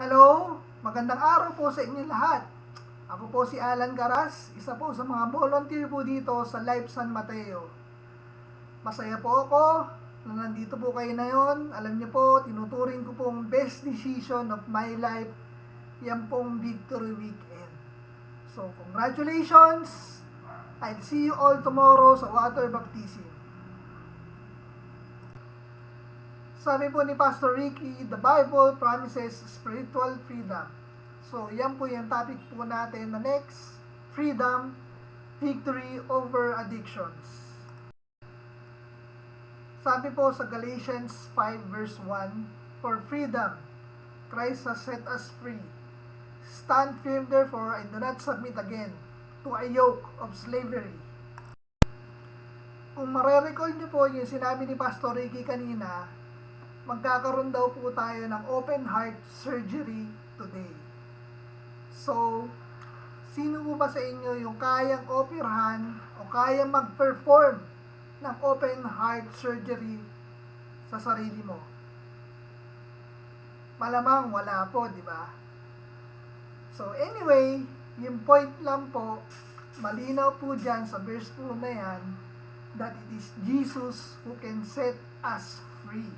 Hello, magandang araw po sa inyo lahat. Ako po si Alan Garas, isa po sa mga volunteer po dito sa Life San Mateo. Masaya po ako na nandito po kayo ngayon. Alam niyo po, tinuturing ko pong best decision of my life, yan pong Victory Weekend. So, congratulations! I'll see you all tomorrow sa water baptism. Sabi po ni Pastor Ricky, the Bible promises spiritual freedom. So, yan po yung topic po natin na next, freedom, victory over addictions. Sabi po sa Galatians 5 verse 1, for freedom, Christ has set us free. Stand firm therefore and do not submit again to a yoke of slavery. Kung marerecall nyo po yung sinabi ni Pastor Ricky kanina, magkakaroon daw po tayo ng open heart surgery today. So, sino po ba sa inyo yung kayang operahan o kayang mag-perform ng open heart surgery sa sarili mo? Malamang wala po, di ba? So, anyway, yung point lang po, malinaw po dyan sa verse po na yan, that it is Jesus who can set us free.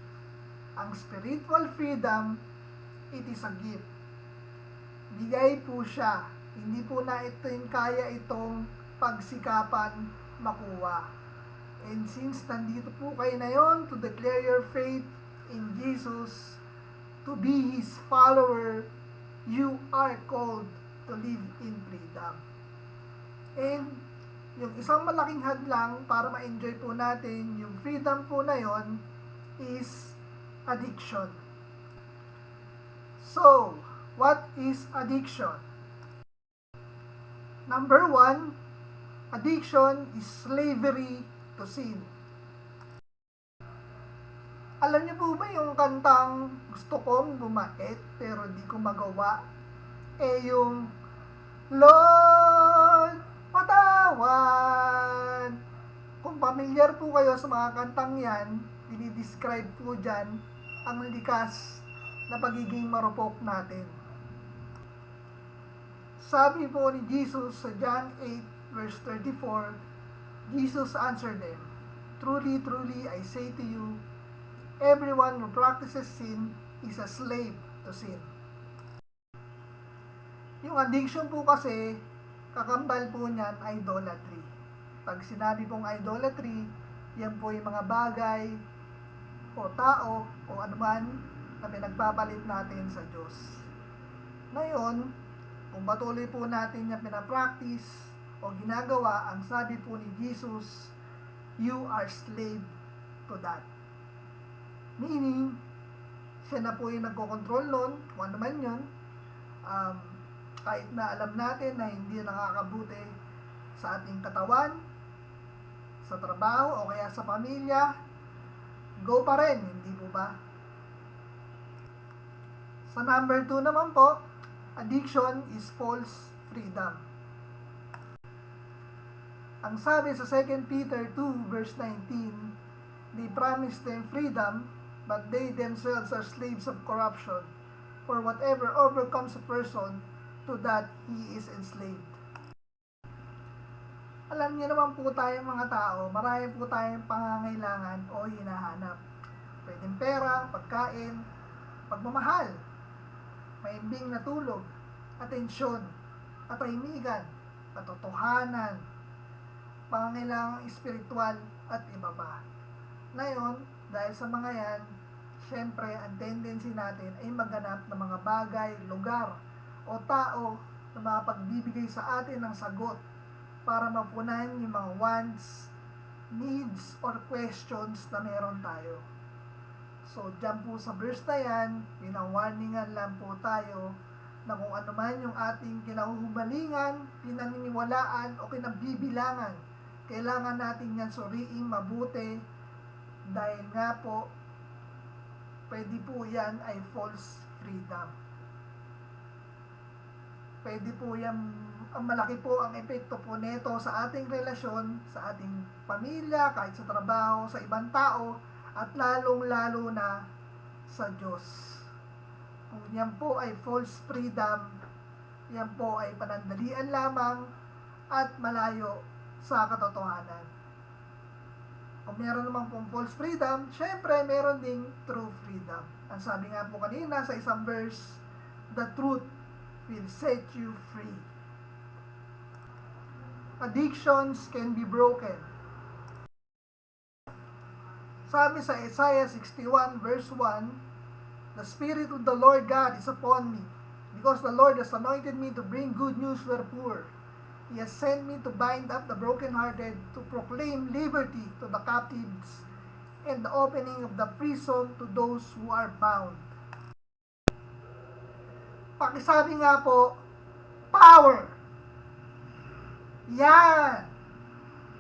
Ang spiritual freedom, it is a gift. Bigay po siya. Hindi po na ito yung kaya itong pagsikapan makuha. And since nandito po kayo na yon to declare your faith in Jesus, to be His follower, you are called to live in freedom. And yung isang malaking hadlang para ma-enjoy po natin yung freedom po na yon is addiction. So, what is addiction? Number 1, addiction is slavery to sin. Alam niyo po ba yung kantang gusto kong bumait pero di ko magawa? Yung Lord, patawan. Kung familiar po kayo sa mga kantang yan, dinidescribe po dyan ang likas na pagiging marupok natin. Sabi po ni Jesus sa John 8 verse 34, Jesus answered them, truly, truly, I say to you, everyone who practices sin is a slave to sin. Yung addiction po kasi, kakambal po niyan, idolatry. Pag sinabi pong idolatry, yan po yung mga bagay o tao o anuman na pinagpapalit natin sa Diyos. Ngayon, kung patuloy po natin yung pinapractice o ginagawa, ang sabi po ni Jesus, you are slave to that. Meaning, siya na po yung nagkocontrol nun, kung ano man yun, kahit na alam natin na hindi nakakabuti sa ating katawan, sa trabaho o kaya sa pamilya, go pa rin, hindi po ba? Sa number 2 naman po, addiction is false freedom. Ang sabi sa 2 Peter 2 verse 19, they promise them freedom, but they themselves are slaves of corruption. For whatever overcomes a person, to that he is enslaved. Alam niyo naman po tayong mga tao, marami po tayong pangangailangan o hinahanap. Pwedeng pera, pagkain, pagmamahal, maimbing na tulog, atensyon, katahimikan, katotohanan, pangangailangang espiritual at iba pa. Ngayon, dahil sa mga yan, syempre ang tendency natin ay maghanap ng mga bagay, lugar, o tao na makapagbibigay sa atin ng sagot para mapunan yung mga wants, needs, or questions na meron tayo. So, dyan po sa verse na yan, pinawarningan lang po tayo na kung ano man yung ating kinahuhumalingan, pinaniniwalaan o kinabibilangan, kailangan natin yan suriing mabuti dahil nga po, pwede po yan ay false freedom. Pwede po yan, ang malaki po ang epekto po nito sa ating relasyon, sa ating pamilya, kahit sa trabaho, sa ibang tao, at lalong-lalo na sa Diyos. Kung Yan po ay false freedom. Yan po ay panandalian lamang at malayo sa katotohanan. Kung meron naman pong false freedom, syempre meron ding true freedom. Ang sabi nga po kanina sa isang verse, the truth will set you free. Addictions can be broken. Sabi sa Isaiah 61 verse 1, the Spirit of the Lord God is upon me, because the Lord has anointed me to bring good news to the poor. He has sent me to bind up the brokenhearted, to proclaim liberty to the captives, and the opening of the prison to those who are bound. Pakisabi nga po, power! Yan!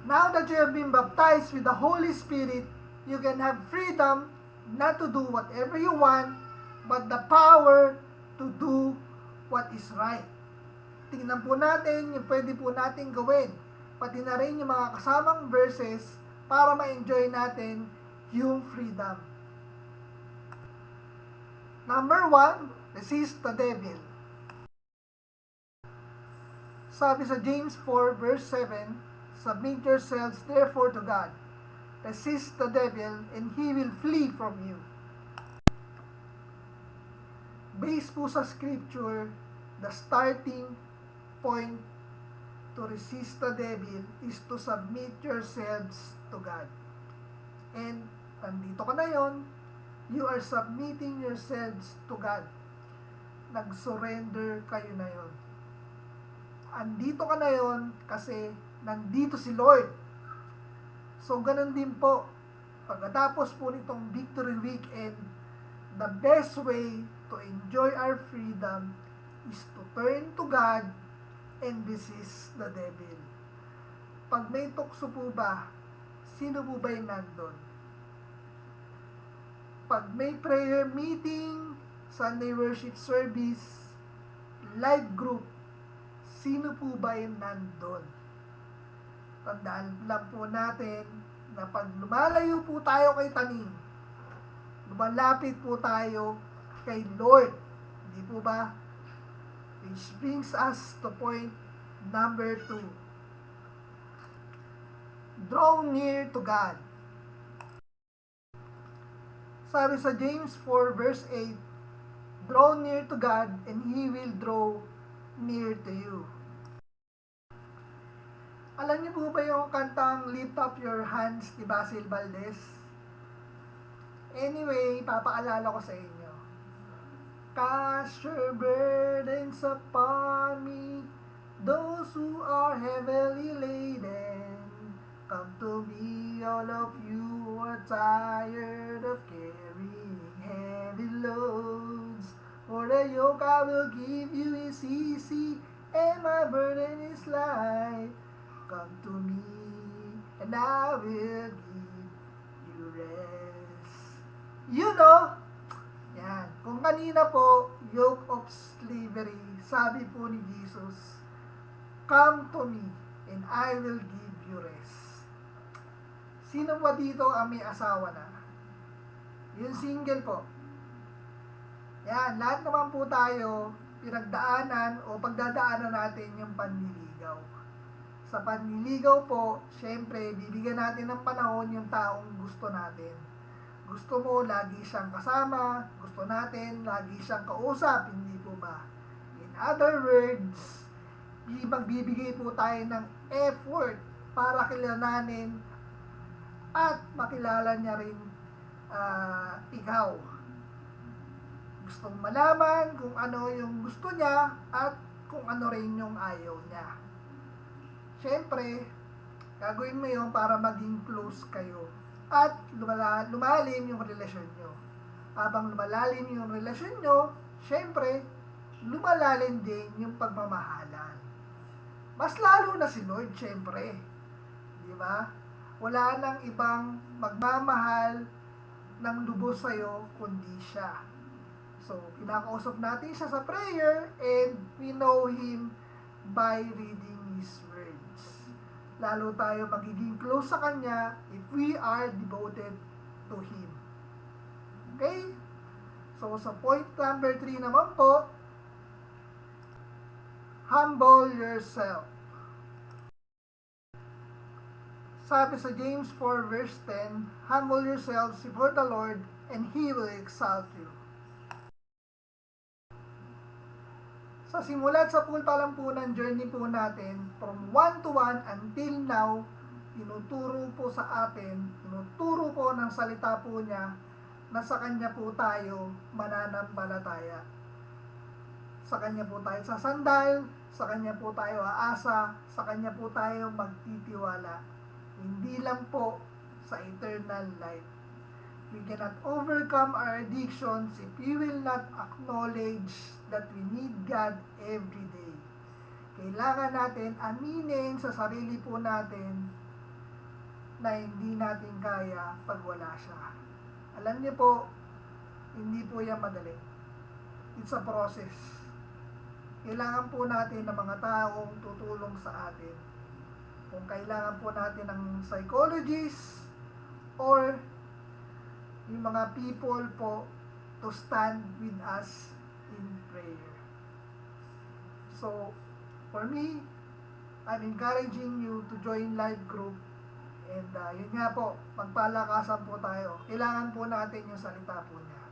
Now that you have been baptized with the Holy Spirit, you can have freedom not to do whatever you want, but the power to do what is right. Tingnan po natin yung pwede po natin gawin. Pati na rin yung mga kasamang verses para ma-enjoy natin yung freedom. Number 1, resist the devil. Sabi sa James 4 verse 7, submit yourselves therefore to God. Resist the devil and he will flee from you. Based po sa scripture, the starting point to resist the devil is to submit yourselves to God. And nandito ka na yon, you are submitting yourselves to God. Nag-surrender kayo na yon. Andito ka na yon kasi nandito si Lord. So ganun din po, pagkatapos po nitong Victory Weekend, the best way to enjoy our freedom is to turn to God and resist the devil. Pag may tukso po ba, sino po ba yung nandun? Pag may prayer meeting, Sunday worship service, live group, sino po ba yung nandun? Tandaan lang po natin na pag lumalayo po tayo kay tanim, lumalapit po tayo kay Lord. Hindi po ba? Which brings us to point number 2. Draw near to God. Sabi sa James 4 verse 8, draw near to God and He will draw near to you. Alam niyo po ba yung kantang Lift Up Your Hands ni Basil Valdez? Anyway, papaalala ko sa inyo. Cast your burdens upon me, those who are heavily laden. Come to me, all of you who are tired of carrying heavy loads. For the yoke I will give you is easy, and my burden is light. Come to me, and I will give you rest. You know, yan. Kung kanina po, yoke of slavery, sabi po ni Jesus, come to me, and I will give you rest. Sino ba dito ang may asawa na? Yung single po. Yan, lahat naman po tayo, pinagdaanan o pagdadaanan natin yung panliligaw. Sa panliligaw po, syempre, bibigyan natin ng panahon yung taong gusto natin. Gusto mo, lagi siyang kasama. Gusto natin, lagi siyang kausap. Hindi po ba? In other words, magbibigay po tayo ng effort para kilalanin at makilala niya rin ikaw. Gustong malaman kung ano yung gusto niya at kung ano rin yung ayaw niya. Siyempre, gagawin mo yun para maging close kayo at lumalim yung relasyon nyo. Habang lumalalim yung relasyon nyo, siyempre, lumalalim din yung pagmamahalan. Mas lalo na si Lord, siyempre. Di ba? Wala nang ibang magmamahal ng lubos sa'yo, kundi siya. So, kinakausap natin siya sa prayer and we know Him by reading His words. Lalo tayo magiging close sa Kanya if we are devoted to Him. Okay? So, sa point number 3 naman po, humble yourself. Sabi sa James 4 verse 10, humble yourselves before the Lord and He will exalt you. Sa simulat sa punta lang po ng journey po natin, from 1 to 1 until now, tinuturo po sa atin, tinuturo po ng salita po niya na sa Kanya po tayo mananampalataya. Sa Kanya po tayo sasandal, sa Kanya po tayo aasa, sa Kanya po tayo magtitiwala. Hindi lang po sa eternal life. We cannot overcome our addictions if we will not acknowledge that we need God every day. Kailangan natin aminin sa sarili po natin na hindi natin kaya pag wala siya. Alam niyo po, hindi po yan madali. It's a process. Kailangan po natin ng mga taong tutulong sa atin. Kung kailangan po natin ng psychologists or yung mga people po to stand with us in prayer. So, for me, I'm encouraging you to join live group and yun nga po, magpalakasan po tayo. Kailangan po natin yung salita po niya.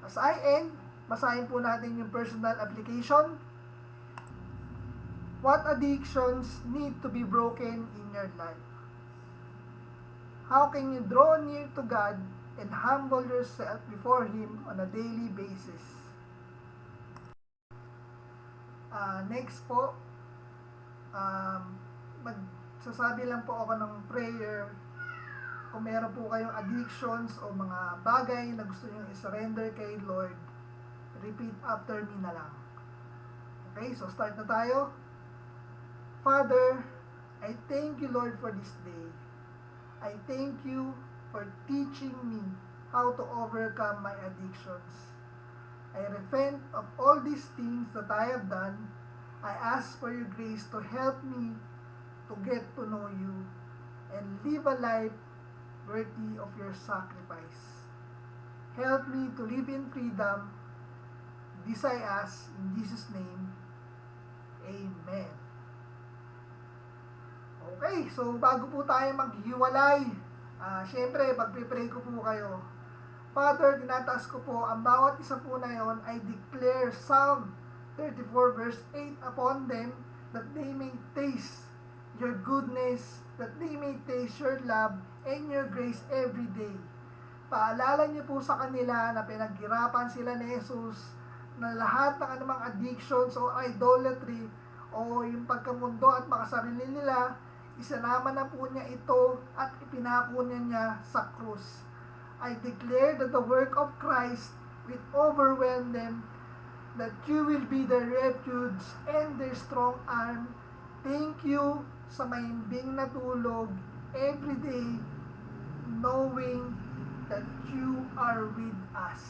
As I end, basahin po natin yung personal application. What addictions need to be broken in your life? How can you draw near to God and humble yourself before Him on a daily basis? Next po, magsasabi lang po ako ng prayer. Kung meron po kayong addictions o mga bagay na gusto nyo i-surrender kay Lord, repeat after me na lang. Okay, so start na tayo. Father, I thank you, Lord, for this day. I thank you for teaching me how to overcome my addictions. I repent of all these things that I have done. I ask for your grace to help me to get to know you and live a life worthy of your sacrifice. Help me to live in freedom. This I ask in Jesus' name. Amen. Okay, so bago po tayo maghiwalay, syempre, pag-pray ko po kayo. Father, tinataas ko po, ang bawat isa po na yon, I declare Psalm 34 verse 8 upon them, that they may taste your goodness, that they may taste your love and your grace every day. Paalala niyo po sa kanila na pinaghirapan sila ni Jesus, na lahat ng anumang addictions o idolatry o yung pagkamundo at makasarili nila, isinama na po niya ito at ipinako niya sa krus. I declare that the work of Christ will overwhelm them, that you will be their refuge and their strong arm. Thank you sa mahimbing na tulog every day, knowing that you are with us.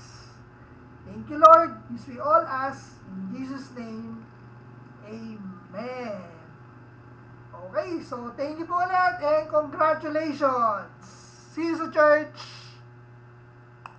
Thank you, Lord. This we all ask in Jesus' name. Amen. Okay, so thank you po ulit and congratulations! See you sa church!